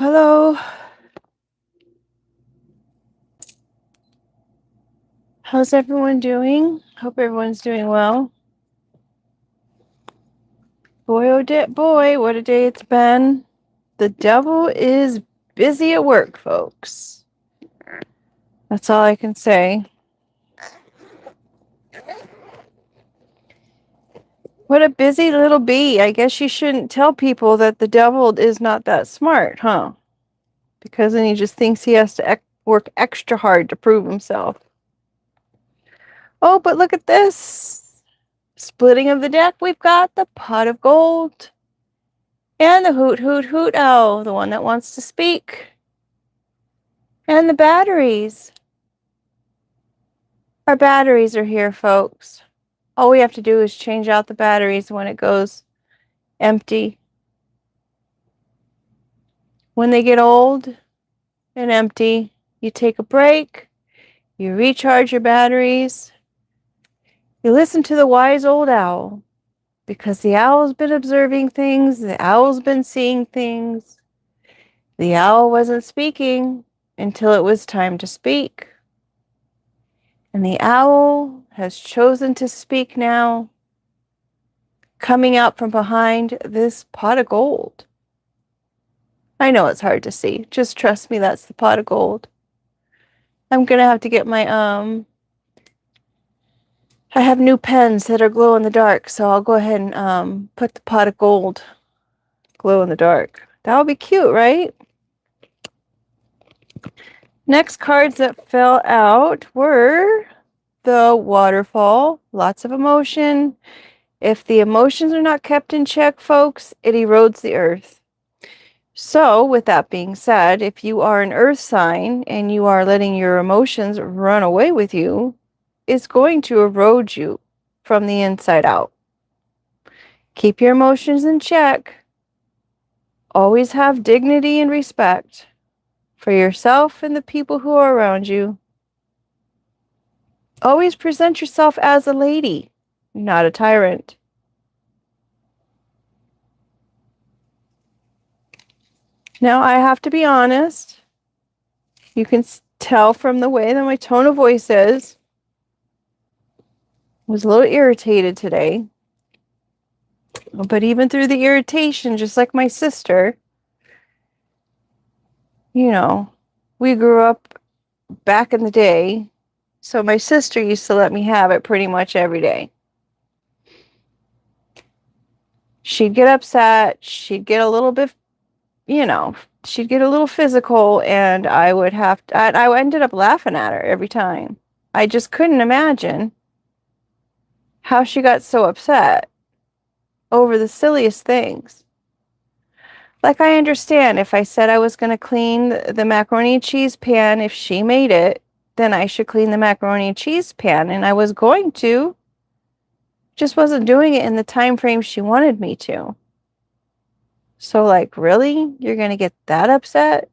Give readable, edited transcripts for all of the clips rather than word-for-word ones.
Hello. How's everyone doing? Hope everyone's doing well. Boy, oh, boy, what a day it's been. The devil is busy at work, folks. That's all I can say. What a busy little bee. I guess you shouldn't tell people that the devil is not that smart, huh? Because then he just thinks he has to work extra hard to prove himself. Oh, but look at this. Splitting of the deck, we've got the pot of gold. And the hoot, hoot, hoot owl, the one that wants to speak. And the batteries. Our batteries are here, folks. All we have to do is change out the batteries when it goes empty. When they get old and empty, you take a break, you recharge your batteries, you listen to the wise old owl, because the owl's been observing things, the owl's been seeing things. The owl wasn't speaking until it was time to speak. And the owl has chosen to speak now, coming out from behind this pot of gold. I know it's hard to see. Just trust me, that's the pot of gold. I'm going to have to get my, I have new pens that are glow in the dark, so I'll go ahead and put the pot of gold glow in the dark. That would be cute, right? Next cards that fell out were the waterfall, lots of emotion. If the emotions are not kept in check, folks, it erodes the earth. So, with that being said, if you are an earth sign and you are letting your emotions run away with you, it's going to erode you from the inside out. Keep your emotions in check. Always have dignity and respect for yourself and the people who are around you. Always present yourself as a lady, not a tyrant. Now, I have to be honest. You can tell from the way that my tone of voice is. I was a little irritated today. But even through the irritation, just like my sister, we grew up back in the day. So my sister used to let me have it pretty much every day. She'd get upset. She'd get a little bit, she'd get a little physical, and I would have to, I ended up laughing at her every time. I just couldn't imagine how she got so upset over the silliest things. Like, I understand if I said I was going to clean the macaroni and cheese pan, if she made it, then I should clean the macaroni and cheese pan. And I was going to, just wasn't doing it in the time frame she wanted me to. So, like, really? You're going to get that upset?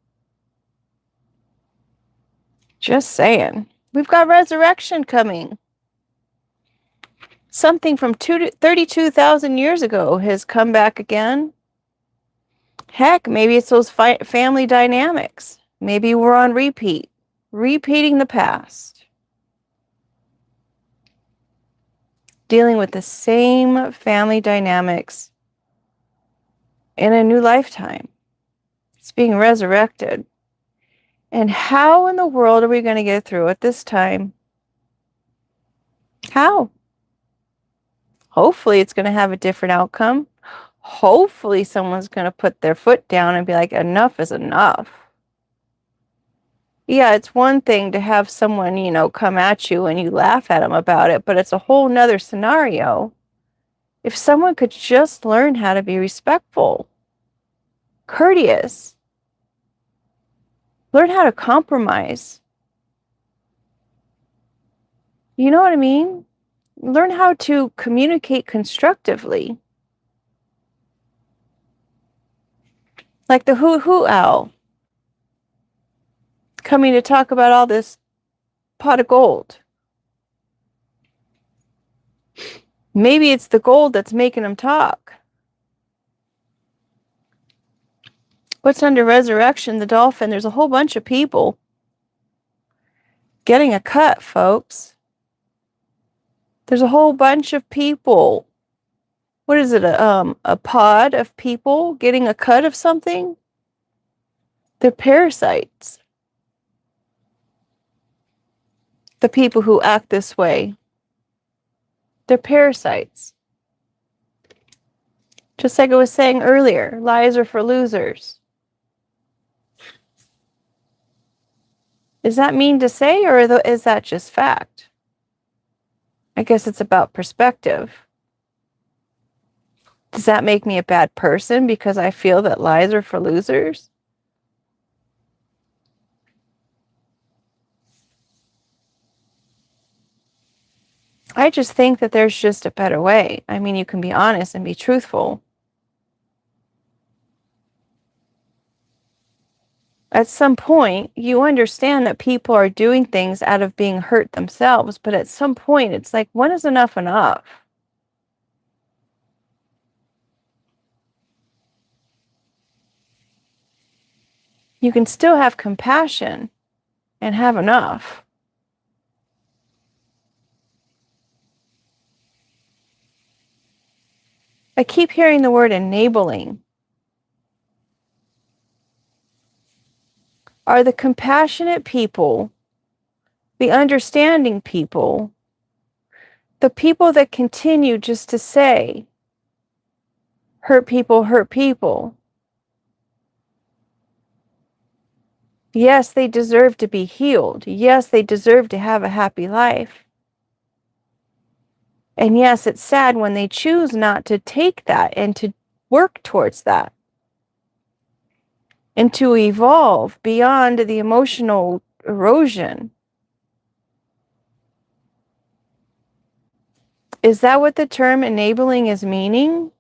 Just saying. We've got resurrection coming. Something from 32,000 years ago has come back again. Heck, maybe it's those family dynamics. Maybe we're on repeat, repeating the past. Dealing with the same family dynamics in a new lifetime. It's being resurrected. And how in the world are we going to get through it this time? How? Hopefully it's going to have a different outcome. Hopefully someone's going to put their foot down and be like, enough is enough. Yeah, it's one thing to have someone, come at you and you laugh at them about it, but it's a whole nother scenario. If someone could just learn how to be respectful, courteous, learn how to compromise. You know what I mean? Learn how to communicate constructively. Like the hoo-hoo owl coming to talk about all this pot of gold. Maybe it's the gold that's making him talk. What's under resurrection? The dolphin. There's a whole bunch of people getting a cut, folks. There's a whole bunch of people. What is it? A pod of people getting a cut of something? They're parasites. The people who act this way. They're parasites. Just like I was saying earlier, lies are for losers. Is that mean to say, or is that just fact? I guess it's about perspective. Does that make me a bad person because I feel that lies are for losers? I just think that there's just a better way. I mean, you can be honest and be truthful. At some point, you understand that people are doing things out of being hurt themselves, but at some point, it's like, when is enough enough? You can still have compassion and have enough. I keep hearing the word enabling. Are the compassionate people, the understanding people, the people that continue just to say, hurt people, hurt people? Yes, they deserve to be healed. Yes, they deserve to have a happy life. And yes, it's sad when they choose not to take that and to work towards that and to evolve beyond the emotional erosion. Is that what the term enabling is meaning?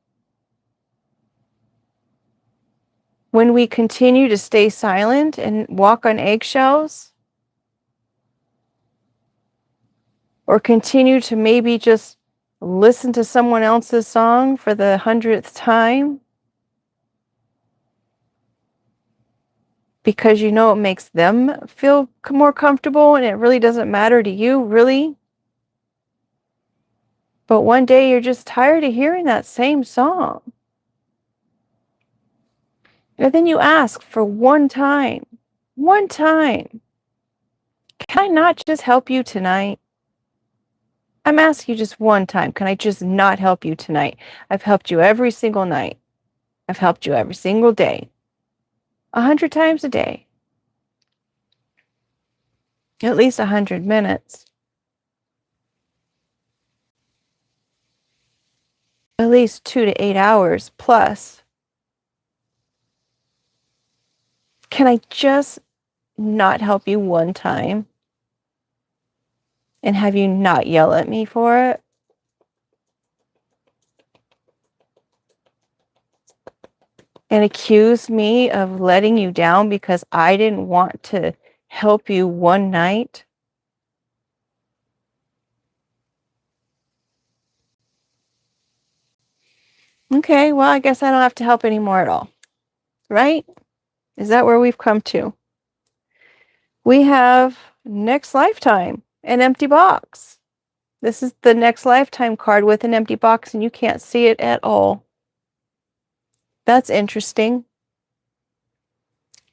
When we continue to stay silent and walk on eggshells? Or continue to maybe just listen to someone else's song for the 100th time? Because you know it makes them feel more comfortable and it really doesn't matter to you, really? But one day you're just tired of hearing that same song. And then you ask for one time, can I not just help you tonight? I'm asking you just one time. Can I just not help you tonight? I've helped you every single night. I've helped you every single day. 100 times a day. At least 100 minutes. At least 2 to 8 hours plus. Can I just not help you one time? And have you not yell at me for it? And accuse me of letting you down because I didn't want to help you one night? Okay, well, I guess I don't have to help anymore at all. Right? Is that where we've come to? We have next lifetime, an empty box. This is the next lifetime card with an empty box, and you can't see it at all. That's interesting.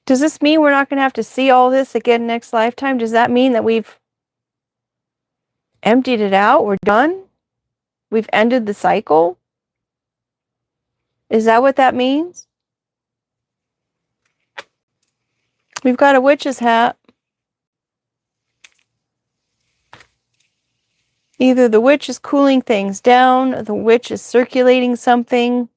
Does this mean we're not going to have to see all this again next lifetime? Does that mean that we've emptied it out? We're done? We've ended the cycle? Is that what that means? We've got a witch's hat. Either the witch is cooling things down, the witch is circulating something,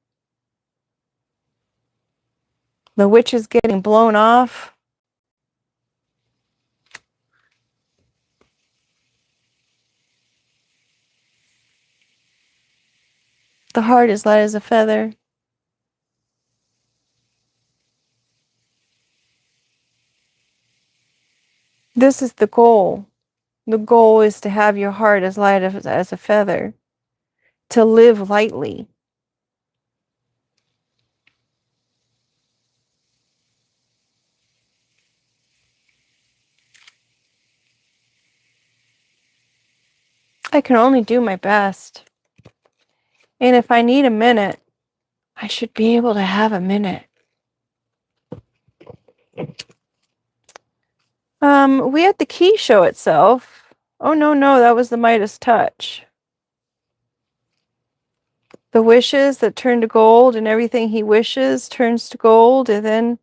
the witch is getting blown off. The heart is light as a feather. This is the goal. The goal is to have your heart as light as a feather, to live lightly. I can only do my best. And if I need a minute, I should be able to have a minute. We had the key show itself. Oh, no, that was the Midas touch. The wishes that turn to gold, and everything he wishes turns to gold, and then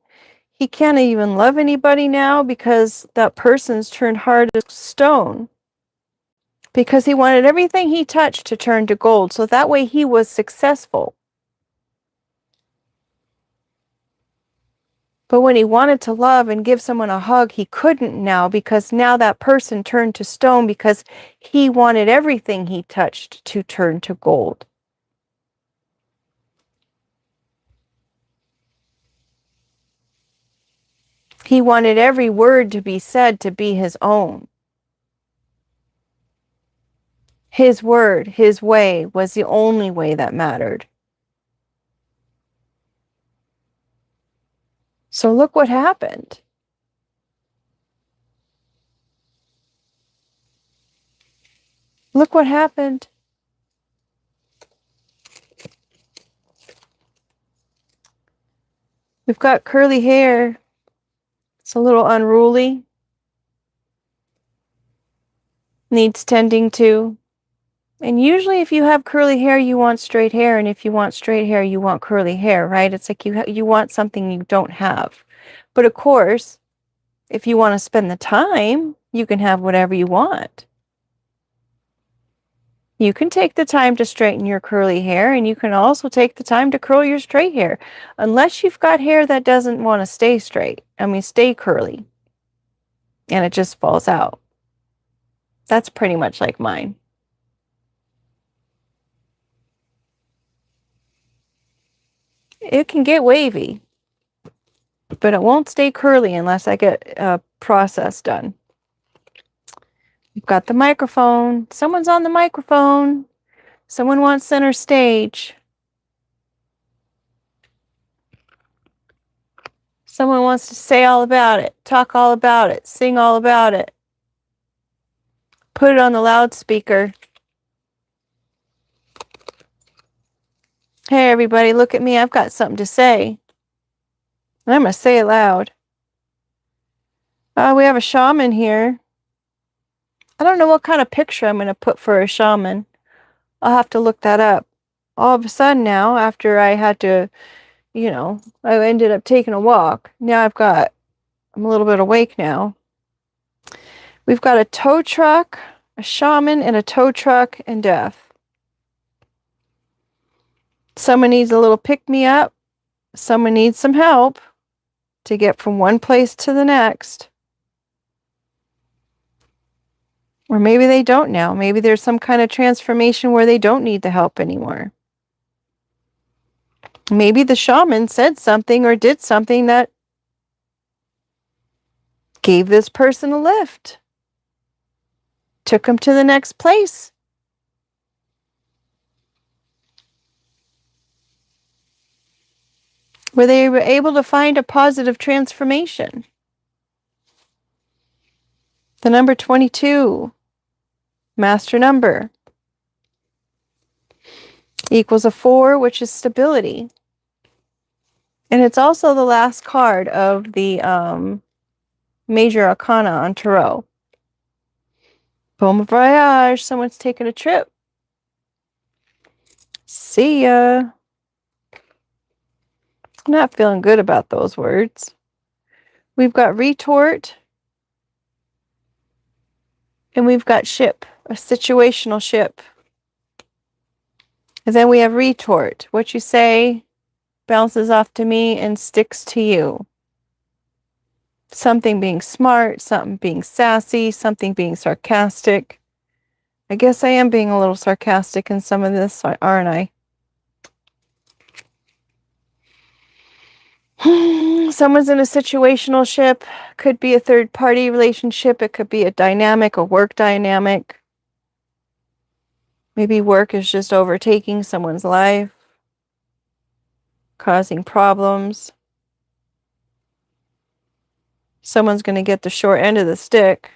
he can't even love anybody now because that person's turned hard as stone. Because he wanted everything he touched to turn to gold, so that way he was successful. But when he wanted to love and give someone a hug, he couldn't now, because now that person turned to stone because he wanted everything he touched to turn to gold. He wanted every word to be said to be his own. His word, his way, was the only way that mattered. So look what happened. Look what happened. We've got curly hair. It's a little unruly. Needs tending to. And usually if you have curly hair, you want straight hair. And if you want straight hair, you want curly hair, right? It's like you want something you don't have. But of course, if you want to spend the time, you can have whatever you want. You can take the time to straighten your curly hair, and you can also take the time to curl your straight hair. Unless you've got hair that doesn't want to stay straight. Stay curly. And it just falls out. That's pretty much like mine. It can get wavy, but it won't stay curly unless I get a process done. We've got the microphone. Someone's on the microphone. Someone wants center stage. Someone wants to say all about it, talk all about it, sing all about it. Put it on the loudspeaker. Hey, everybody, look at me. I've got something to say. And I'm going to say it loud. We have a shaman here. I don't know what kind of picture I'm going to put for a shaman. I'll have to look that up. All of a sudden now, after I had to, I ended up taking a walk. Now I'm a little bit awake now. We've got a tow truck, a shaman, and a tow truck, and death. Someone needs a little pick-me-up. Someone needs some help to get from one place to the next. Or maybe they don't now. Maybe there's some kind of transformation where they don't need the help anymore. Maybe the shaman said something or did something that gave this person a lift. Took them to the next place. Where they were able to find a positive transformation. The number 22, master number, equals a 4, which is stability. And it's also the last card of the major arcana on Tarot. Bon voyage, someone's taking a trip. See ya. I'm not feeling good about those words. We've got retort. And we've got ship, a situational ship. And then we have retort. What you say bounces off to me and sticks to you. Something being smart, something being sassy, something being sarcastic. I guess I am being a little sarcastic in some of this, aren't I? Someone's in a situational ship. Could be a third-party relationship. It could be a dynamic, a work dynamic. Maybe work is just overtaking someone's life, causing problems. Someone's going to get the short end of the stick.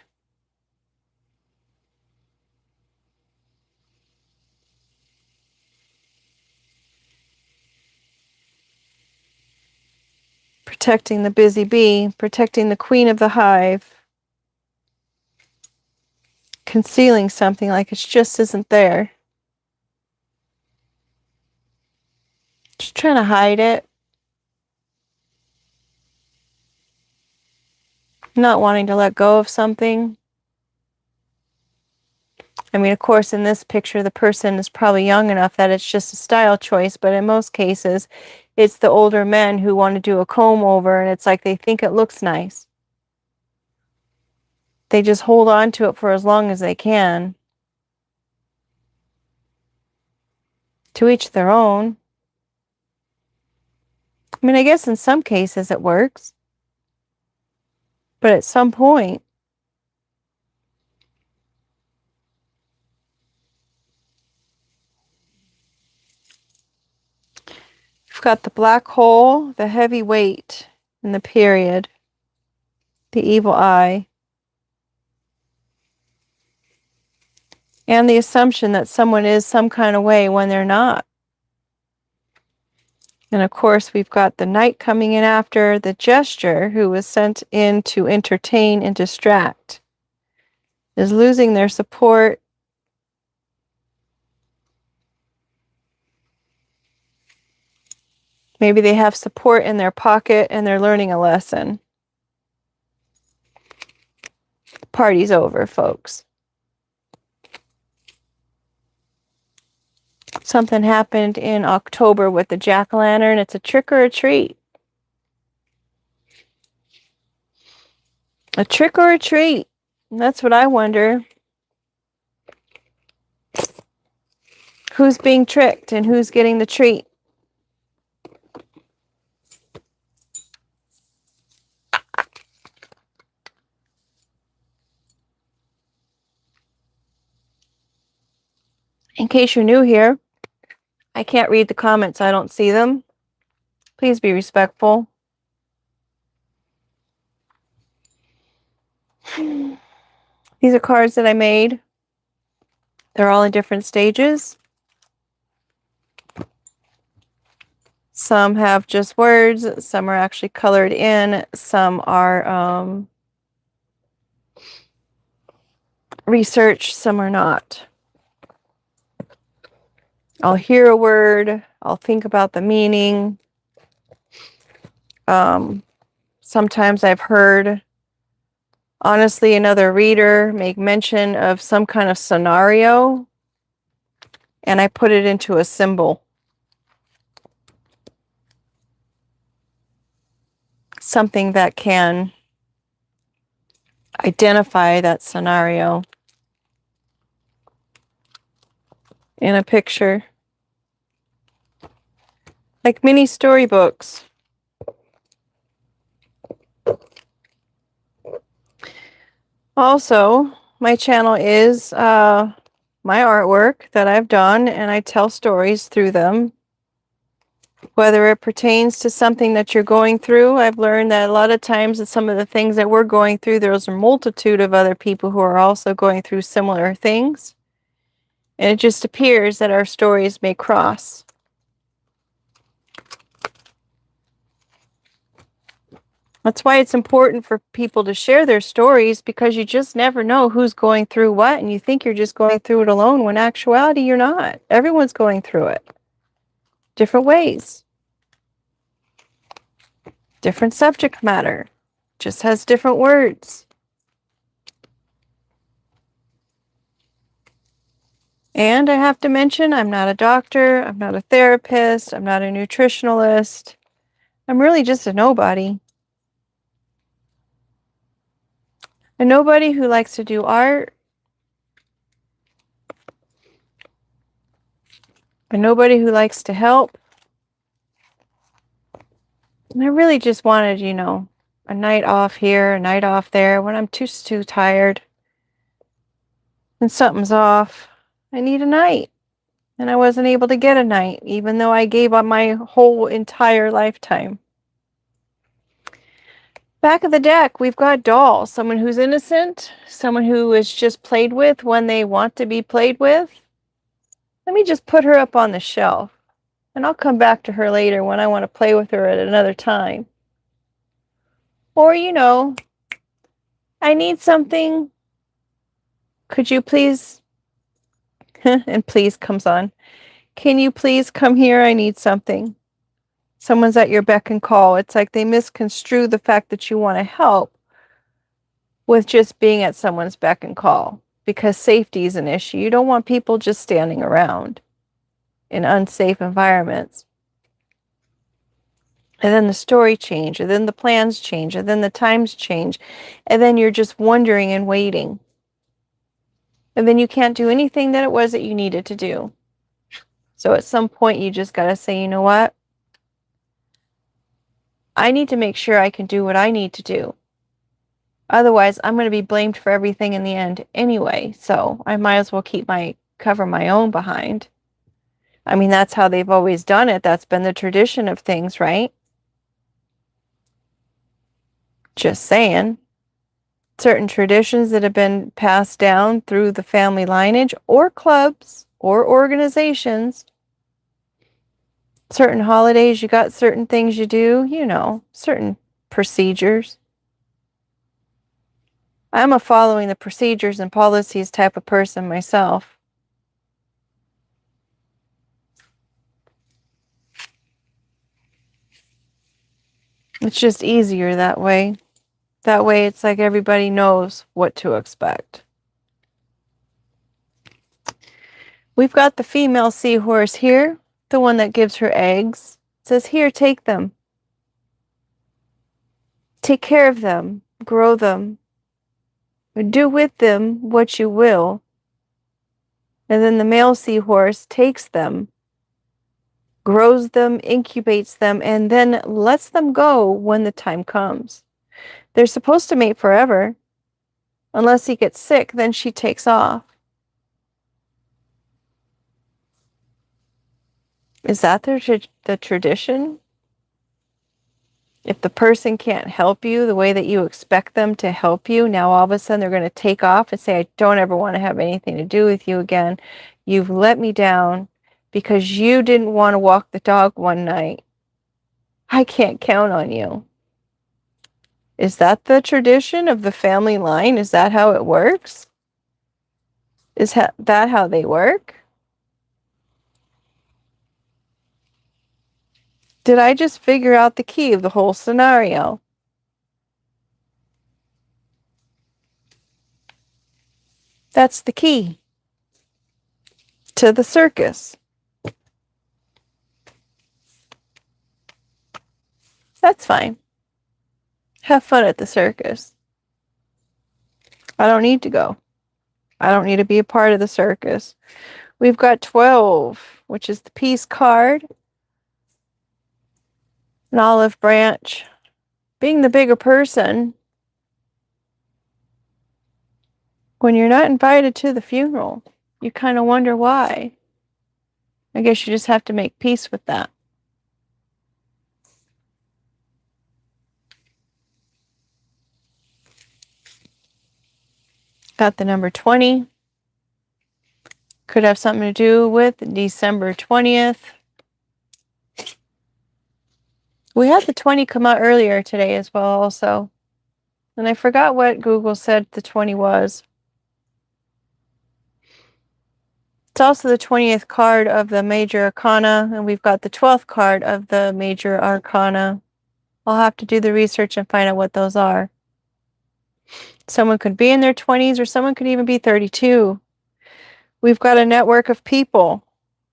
Protecting the busy bee, protecting the queen of the hive. Concealing something like it just isn't there. Just trying to hide it. Not wanting to let go of something. I mean, of course, in this picture, the person is probably young enough that it's just a style choice, but in most cases, it's the older men who want to do a comb over, and it's like they think it looks nice. They just hold on to it for as long as they can. To each their own. I mean, I guess in some cases it works. But at some point, you've got the black hole, the heavy weight, and the period, the evil eye, and the assumption that someone is some kind of way when they're not. And of course, we've got the knight coming in after, the gesture, who was sent in to entertain and distract, is losing their support. Maybe they have support in their pocket and they're learning a lesson. Party's over, folks. Something happened in October with the jack-o'-lantern. It's a trick or a treat. A trick or a treat. That's what I wonder. Who's being tricked and who's getting the treat? In case you're new here, I can't read the comments. I don't see them. Please be respectful. These are cards that I made. They're all in different stages. Some have just words. Some are actually colored in. Some are research. Some are not. I'll hear a word. I'll think about the meaning. Sometimes I've heard, honestly, another reader make mention of some kind of scenario, and I put it into a symbol. Something that can identify that scenario in a picture. Like mini storybooks. Also, my channel is my artwork that I've done, and I tell stories through them. Whether it pertains to something that you're going through, I've learned that a lot of times that some of the things that we're going through, there's a multitude of other people who are also going through similar things. And it just appears that our stories may cross. That's why it's important for people to share their stories, because you just never know who's going through what, and you think you're just going through it alone, when in actuality you're not. Everyone's going through it. Different ways. Different subject matter. Just has different words. And I have to mention, I'm not a doctor, I'm not a therapist, I'm not a nutritionalist. I'm really just a nobody. A nobody who likes to do art. A nobody who likes to help. And I really just wanted, you know, a night off here, a night off there, when I'm too tired and something's off. I need a night. And I wasn't able to get a night, even though I gave up my whole entire lifetime. Back of the deck, we've got doll. Someone who's innocent. Someone who is just played with when they want to be played with. Let me just put her up on the shelf. And I'll come back to her later when I want to play with her at another time. Or, I need something. Could you please, and please comes on. Can you please come here? I need something. Someone's at your beck and call. It's like they misconstrue the fact that you want to help with just being at someone's beck and call, because safety is an issue. You don't want people just standing around in unsafe environments. And then the story changes, and then the plans change, and then the times change, and then you're just wondering and waiting. And then you can't do anything that it was that you needed to do. So at some point, you just got to say, you know what? I need to make sure I can do what I need to do. Otherwise, I'm going to be blamed for everything in the end anyway. So I might as well cover my own behind. I mean, that's how they've always done it. That's been the tradition of things, right? Just saying. Certain traditions that have been passed down through the family lineage or clubs or organizations. Certain holidays, you got certain things you do, certain procedures. I'm a following the procedures and policies type of person myself. It's just easier that way. That way it's like everybody knows what to expect. We've got the female seahorse here, the one that gives her eggs. It says, here, take them. Take care of them, grow them, do with them what you will. And then the male seahorse takes them, grows them, incubates them, and then lets them go when the time comes. They're supposed to mate forever. Unless he gets sick, then she takes off. Is that the tradition? If the person can't help you the way that you expect them to help you, now all of a sudden they're going to take off and say, I don't ever want to have anything to do with you again. You've let me down because you didn't want to walk the dog one night. I can't count on you. Is that the tradition of the family line? Is that how it works? Is that how they work? Did I just figure out the key of the whole scenario? That's the key to the circus. That's fine. Have fun at the circus. I don't need to go. I don't need to be a part of the circus. We've got 12, which is the peace card. An olive branch. Being the bigger person, when you're not invited to the funeral, you kind of wonder why. I guess you just have to make peace with that. Got the number 20. Could have something to do with December 20th. We had the 20 come out earlier today as well also. And I forgot what Google said the 20 was. It's also the 20th card of the Major Arcana, and we've got the 12th card of the Major Arcana. I'll have to do the research and find out what those are. Someone could be in their 20s, or someone could even be 32. We've got a network of people.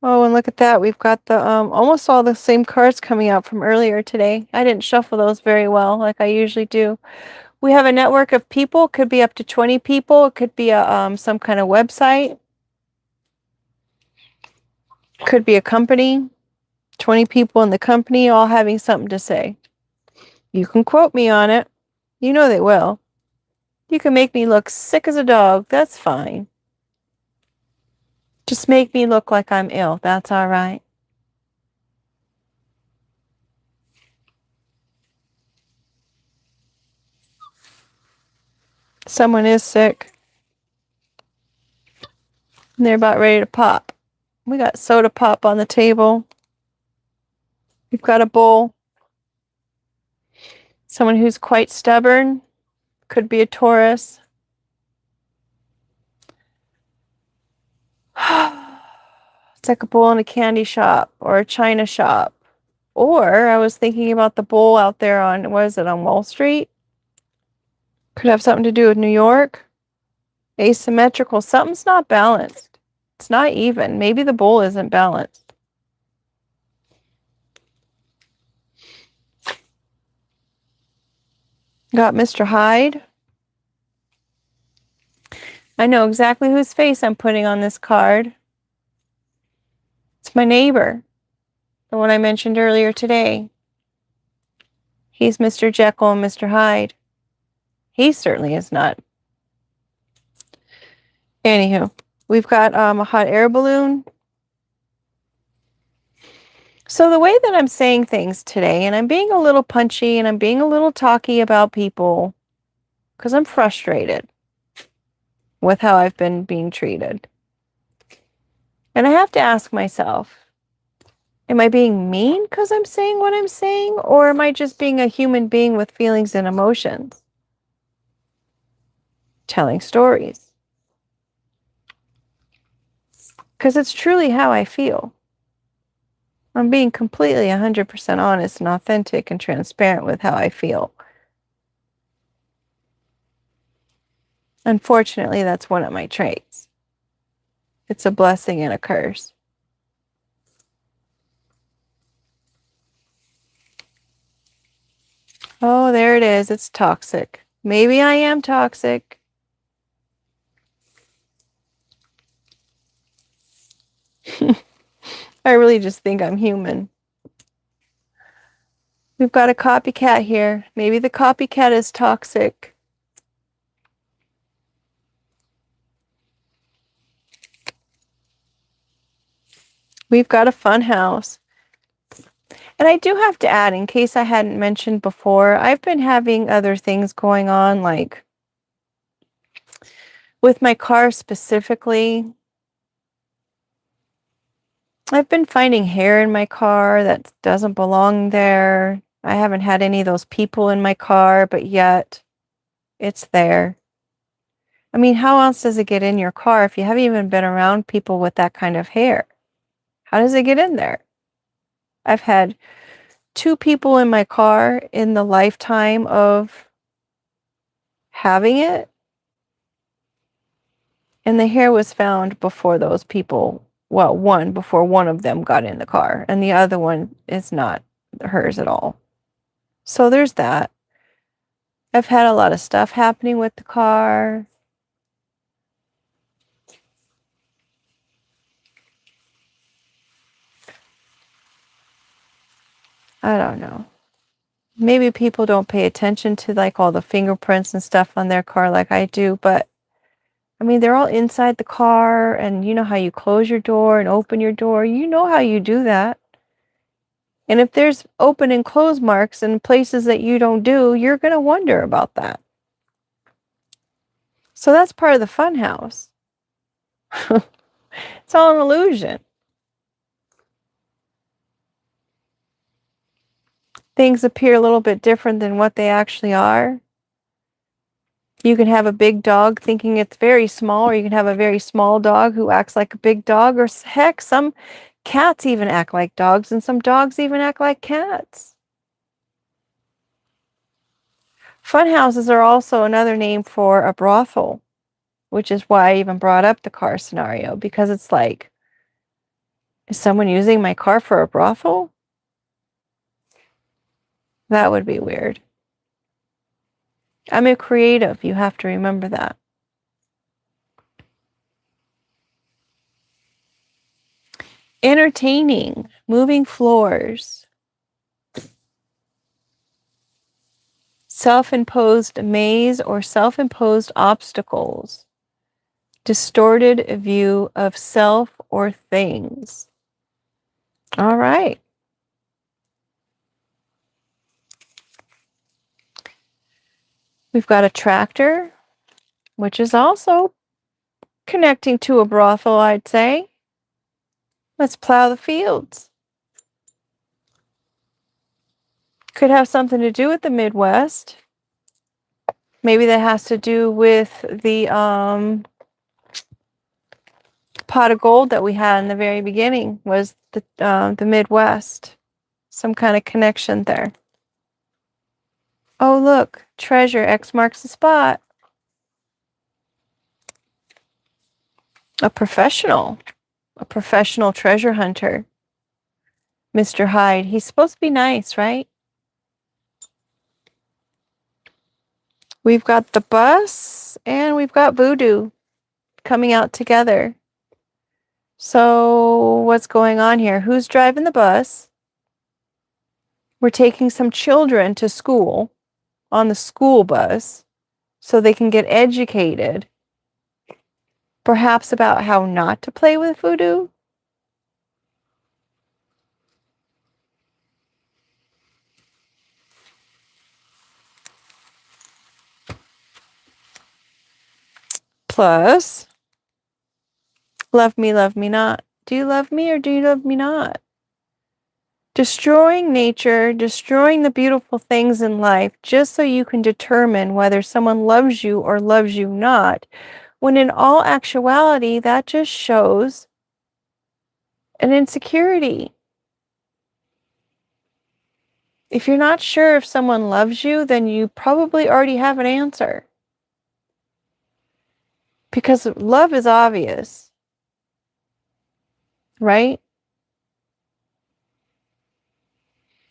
Oh, and look at that. We've got the almost all the same cards coming out from earlier today. I didn't shuffle those very well like I usually do. We have a network of people. It could be up to 20 people. It could be a some kind of website. Could be a company. 20 people in the company all having something to say. You can quote me on it. You know they will. You can make me look sick as a dog. That's fine. Just make me look like I'm ill. That's all right. Someone is sick. And they're about ready to pop. We got soda pop on the table. We've got a bowl. Someone who's quite stubborn. Could be a Taurus. It's like a bowl in a candy shop or a china shop. Or I was thinking about the bowl out there on, what is it, on Wall Street? Could have something to do with New York. Asymmetrical. Something's not balanced. It's not even. Maybe the bowl isn't balanced. Got Mr. Hyde. I know exactly whose face I'm putting on this card. It's my neighbor, the one I mentioned earlier today. He's Mr. Jekyll and Mr. Hyde. He certainly is not. Anywho, we've got a hot air balloon. So the way that I'm saying things today, and I'm being a little punchy and I'm being a little talky about people because I'm frustrated with how I've been being treated. And I have to ask myself, am I being mean because I'm saying what I'm saying? Or am I just being a human being with feelings and emotions? Telling stories. Because it's truly how I feel. I'm being completely 100% honest and authentic and transparent with how I feel. Unfortunately, that's one of my traits. It's a blessing and a curse. Oh, there it is. It's toxic. Maybe I am toxic. I really just think I'm human. We've got a copycat here. Maybe the copycat is toxic. We've got a fun house. And I do have to add, in case I hadn't mentioned before, I've been having other things going on, like with my car specifically. I've been finding hair in my car that doesn't belong there. I haven't had any of those people in my car, but yet it's there. I mean, how else does it get in your car if you haven't even been around people with that kind of hair? How does it get in there? I've had 2 people in my car in the lifetime of having it, and the hair was found before those people, well, one before one of them got in the car, and the other one is not hers at all. So there's that. I've had a lot of stuff happening with the car. I don't know. Maybe people don't pay attention to like all the fingerprints and stuff on their car like I do, but I mean, they're all inside the car, and you know how you close your door and open your door. You know how you do that. And if there's open and close marks in places that you don't do, you're going to wonder about that. So that's part of the fun house. It's all an illusion. Things appear a little bit different than what they actually are. You can have a big dog thinking it's very small, or you can have a very small dog who acts like a big dog, or heck, some cats even act like dogs, and some dogs even act like cats. Fun houses are also another name for a brothel, which is why I even brought up the car scenario, because it's like, is someone using my car for a brothel? That would be weird. I'm a creative. You have to remember that. Entertaining, moving floors, self-imposed maze or self-imposed obstacles, distorted view of self or things. All right. We've got a tractor, which is also connecting to a brothel, I'd say. Let's plow the fields. Could have something to do with the Midwest. Maybe that has to do with the pot of gold that we had in the very beginning was the Midwest. Some kind of connection there. Oh, look, treasure, X marks the spot. A professional treasure hunter. Mr. Hyde, he's supposed to be nice, right? We've got the bus and we've got voodoo coming out together. So what's going on here? Who's driving the bus? We're taking some children to school on the school bus so they can get educated. Perhaps about how not to play with voodoo. Plus, love me not. Do you love me or do you love me not? Destroying nature, destroying the beautiful things in life just so you can determine whether someone loves you or loves you not, when in all actuality, that just shows an insecurity. If you're not sure if someone loves you, then you probably already have an answer. Because love is obvious, right?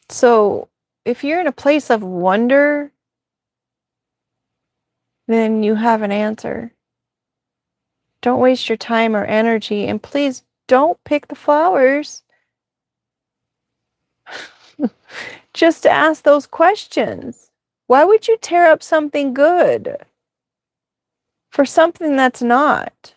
So if you're in a place of wonder, then you have an answer. Don't waste your time or energy, and please don't pick the flowers just to ask those questions. Why would you tear up something good for something that's not?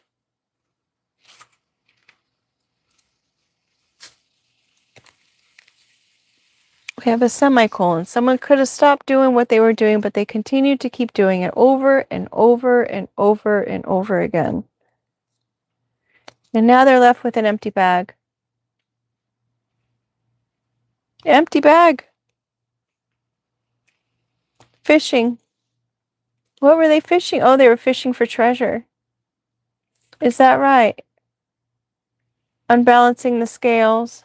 We have a semicolon. Someone could have stopped doing what they were doing, but they continued to keep doing it over and over and over and over again. And now they're left with an empty bag. Empty bag. Fishing. What were they fishing? Oh, they were fishing for treasure. Is that right? Unbalancing the scales.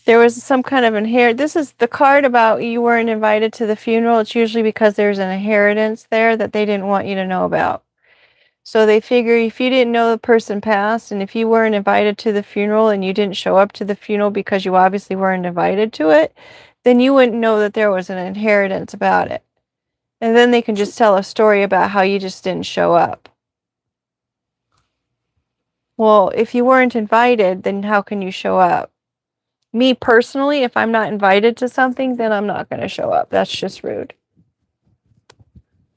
There was some kind of this is the card about you weren't invited to the funeral. It's usually because there's an inheritance there that they didn't want you to know about. So they figure if you didn't know the person passed, and if you weren't invited to the funeral and you didn't show up to the funeral because you obviously weren't invited to it, then you wouldn't know that there was an inheritance about it. And then they can just tell a story about how you just didn't show up. Well, if you weren't invited, then how can you show up? Me personally, if I'm not invited to something, then I'm not going to show up. That's just rude.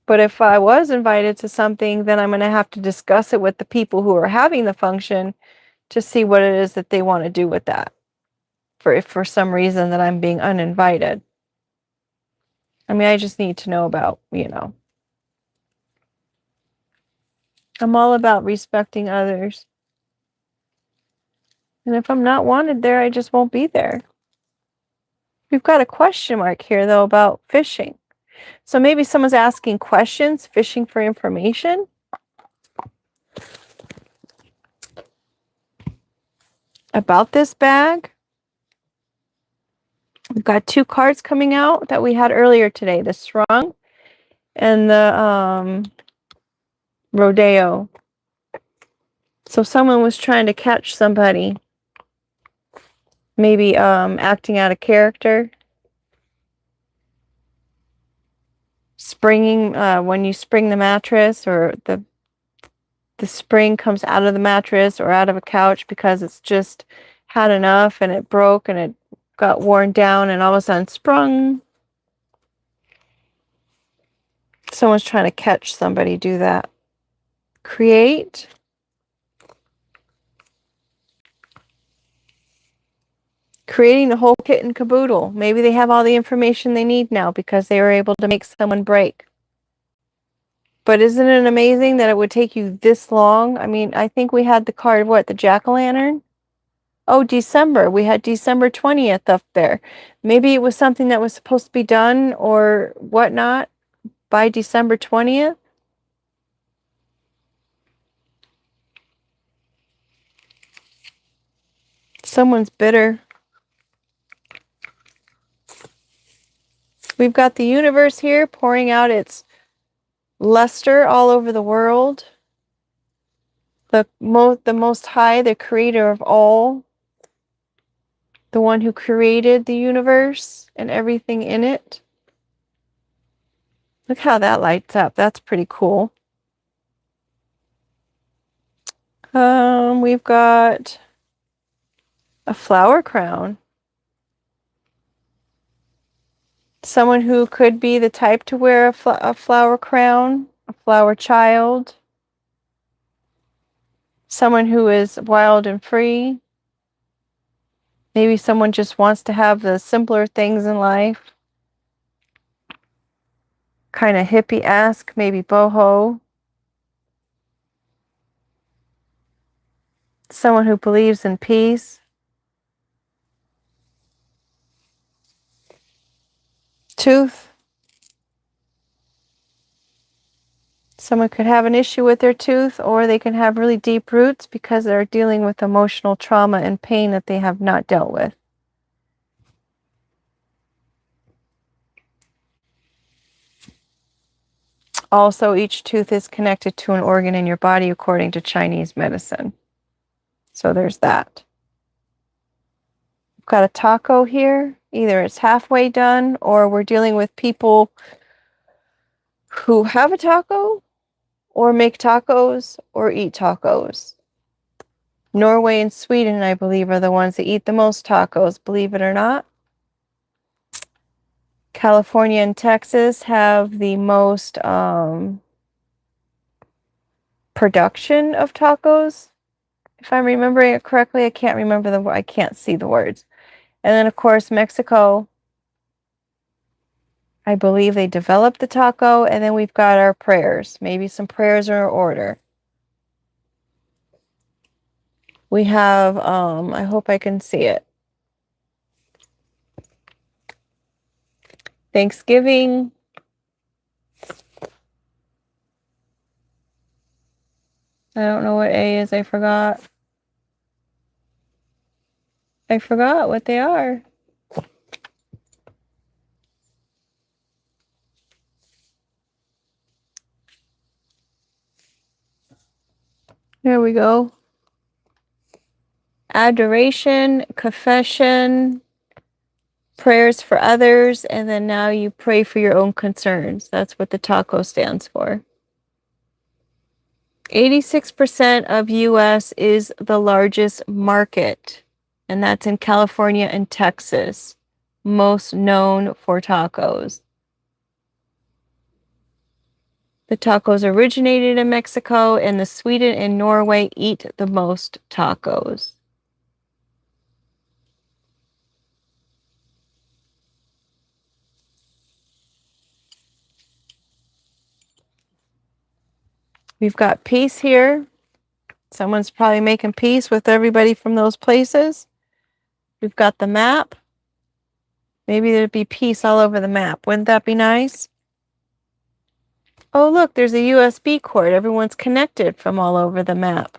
But if I was invited to something, then I'm going to have to discuss it with the people who are having the function to see what it is that they want to do with that. If for some reason that I'm being uninvited. I mean, I just need to know about, I'm all about respecting others. And if I'm not wanted there, I just won't be there. We've got a question mark here, though, about fishing. So maybe someone's asking questions, fishing for information. About this bag. We've got two cards coming out that we had earlier today, the Shrung and the Rodeo. So someone was trying to catch somebody, maybe acting out of character. Springing, when you spring the mattress, or the spring comes out of the mattress or out of a couch because it's just had enough and it broke and it got worn down and all of a sudden sprung. Someone's trying to catch somebody do that. Create. Creating the whole kit and caboodle. Maybe they have all the information they need now because they were able to make someone break. But isn't it amazing that it would take you this long? I mean, I think we had the card, what, the jack-o'-lantern? Oh, December. We had December 20th up there. Maybe it was something that was supposed to be done or whatnot by December 20th. Someone's bitter. We've got the universe here pouring out its luster all over the world. The most high, the creator of all, the one who created the universe and everything in it. Look how that lights up. That's pretty cool. We've got a flower crown. Someone who could be the type to wear a flower crown, a flower child. Someone who is wild and free. Maybe someone just wants to have the simpler things in life. Kind of hippie-esque, maybe boho. Someone who believes in peace. Tooth. Someone could have an issue with their tooth, or they can have really deep roots because they're dealing with emotional trauma and pain that they have not dealt with. Also, each tooth is connected to an organ in your body according to Chinese medicine. So there's that. We've got a taco here. Either it's halfway done or we're dealing with people who have a taco or make tacos or eat tacos. Norway and Sweden, I believe, are the ones that eat the most tacos, believe it or not. California and Texas have the most production of tacos. If I'm remembering it correctly, I can't remember I can't see the words. And then, of course, Mexico, I believe they developed the taco, and then we've got our prayers. Maybe some prayers are in order. We have, I hope I can see it. Thanksgiving. I don't know what A is. I forgot. I forgot what they are. There we go. Adoration, confession, prayers for others, and then now you pray for your own concerns. That's what the taco stands for. 86% of U.S. is the largest market, and that's in California and Texas, most known for tacos. The tacos originated in Mexico, and the Sweden and Norway eat the most tacos. We've got peace here. Someone's probably making peace with everybody from those places. We've got the map. Maybe there'd be peace all over the map. Wouldn't that be nice? Oh, look, there's a USB cord. Everyone's connected from all over the map.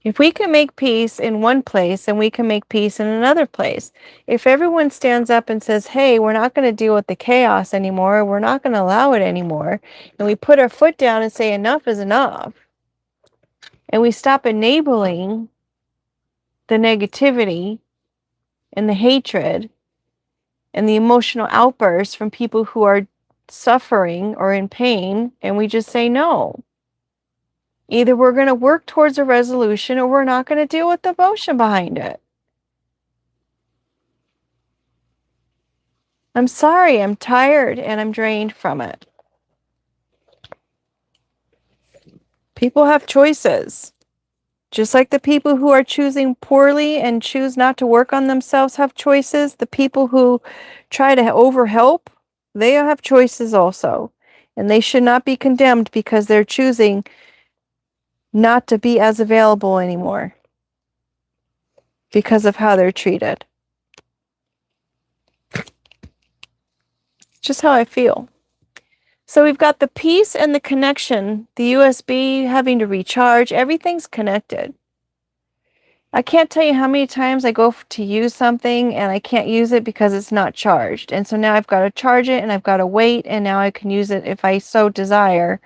If we can make peace in one place, then we can make peace in another place. If everyone stands up and says, hey, we're not going to deal with the chaos anymore, we're not going to allow it anymore, and we put our foot down and say enough is enough, and we stop enabling the negativity and the hatred and the emotional outbursts from people who are suffering or in pain, and we just say no. Either we're going to work towards a resolution or we're not going to deal with the emotion behind it. I'm sorry, I'm tired and I'm drained from it. People have choices. Just like the people who are choosing poorly and choose not to work on themselves have choices, the people who try to overhelp, they have choices also. And they should not be condemned because they're choosing not to be as available anymore because of how they're treated. Just how I feel. So we've got the piece and the connection, the USB having to recharge, everything's connected. I can't tell you how many times I go to use something and I can't use it because it's not charged. And so now I've got to charge it and I've got to wait, and now I can use it if I so desire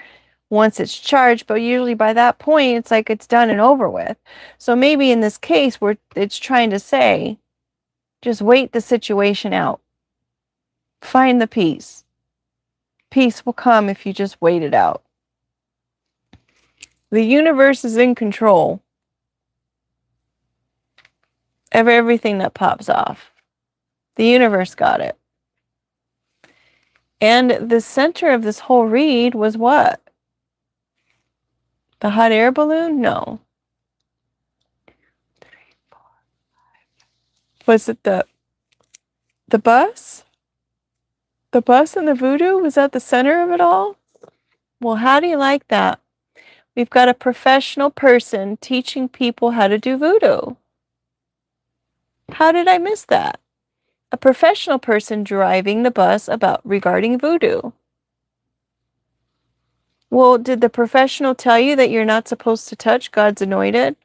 once it's charged. But usually by that point, it's like it's done and over with. So maybe in this case where it's trying to say, just wait the situation out. Find the peace. Peace will come if you just wait it out. The universe is in control of everything that pops off. The universe got it. And the center of this whole read was what? The hot air balloon? No. Was it the bus? The bus and the voodoo? Was that the center of it all? Well, how do you like that? We've got a professional person teaching people how to do voodoo. How did I miss that? A professional person driving the bus regarding voodoo. Well, did the professional tell you that you're not supposed to touch God's anointed?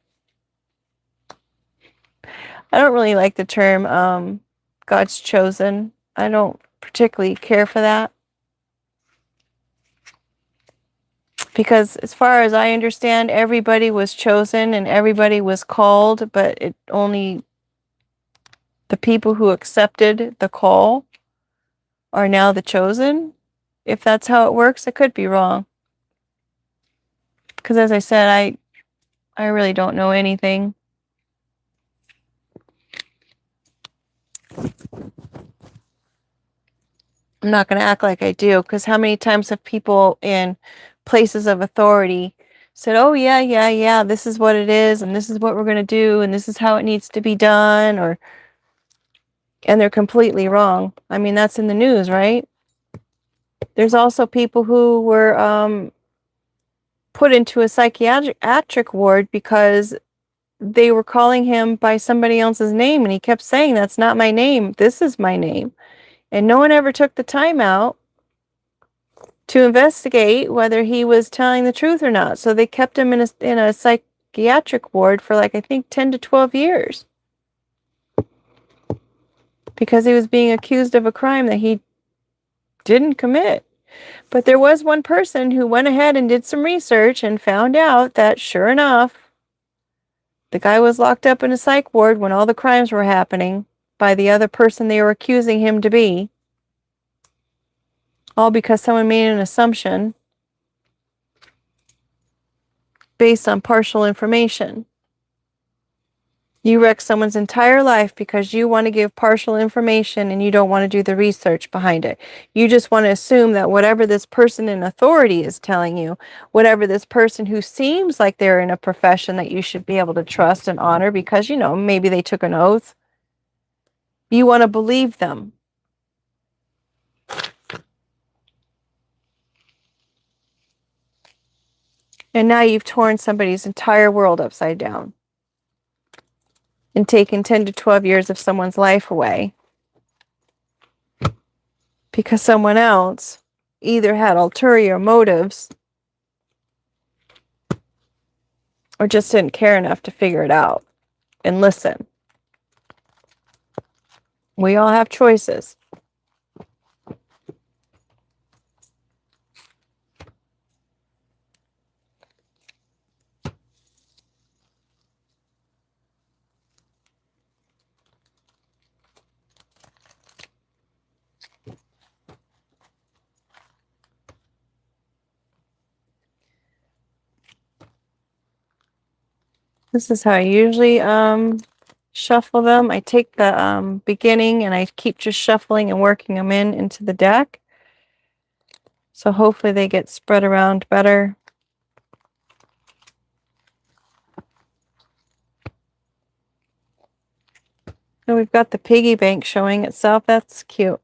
I don't really like the term God's chosen. I don't particularly care for that. Because as far as I understand, everybody was chosen and everybody was called, but it only the people who accepted the call are now the chosen. If that's how it works, I could be wrong. Because as I said, I really don't know anything. I'm not going to act like I do, because how many times have people in places of authority said, oh, yeah, this is what it is, and this is what we're going to do, and this is how it needs to be done, and they're completely wrong. I mean, that's in the news, right? There's also people who were put into a psychiatric ward because they were calling him by somebody else's name, and he kept saying, that's not my name, this is my name. And no one ever took the time out to investigate whether he was telling the truth or not. So they kept him in a psychiatric ward for I think 10 to 12 years. Because he was being accused of a crime that he didn't commit. But there was one person who went ahead and did some research and found out that, sure enough, the guy was locked up in a psych ward when all the crimes were happening by the other person they were accusing him to be. All because someone made an assumption based on partial information. You wreck someone's entire life because you want to give partial information and you don't want to do the research behind it. You just want to assume that whatever this person in authority is telling you, whatever this person who seems like they're in a profession that you should be able to trust and honor because, maybe they took an oath, you want to believe them. And now you've torn somebody's entire world upside down and taken 10 to 12 years of someone's life away because someone else either had ulterior motives or just didn't care enough to figure it out and listen. We all have choices. This is how I usually shuffle them. I take the beginning and I keep just shuffling and working them into the deck. So hopefully they get spread around better. And we've got the piggy bank showing itself. That's cute.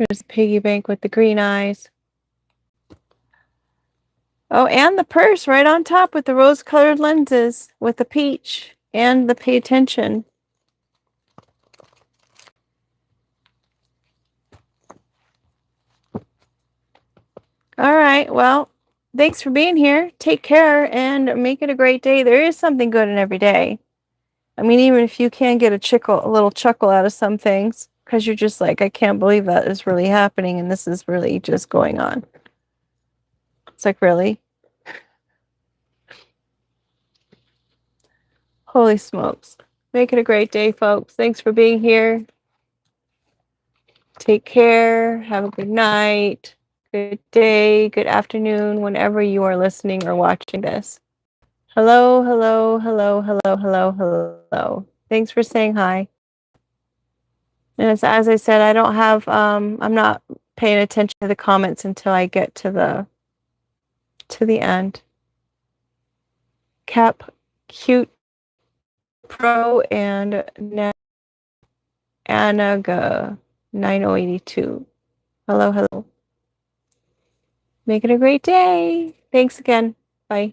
There's a piggy bank with the green eyes. Oh, and the purse right on top with the rose-colored lenses with the peach and the pay attention. All right, well, thanks for being here. Take care and make it a great day. There is something good in every day. I mean, even if you can get a little chuckle out of some things, because you're just like, I can't believe that is really happening and this is really just going on. It's like, really? Holy smokes. Make it a great day, folks. Thanks for being here. Take care. Have a good night, good day, good afternoon, whenever you are listening or watching this. Hello, hello, hello, hello, hello, hello. Thanks for saying hi. And as I said, I don't have, I'm not paying attention to the comments until I get to the end. Cap, Cute Pro, and Anaga 9082. Hello, hello. Make it a great day. Thanks again. Bye.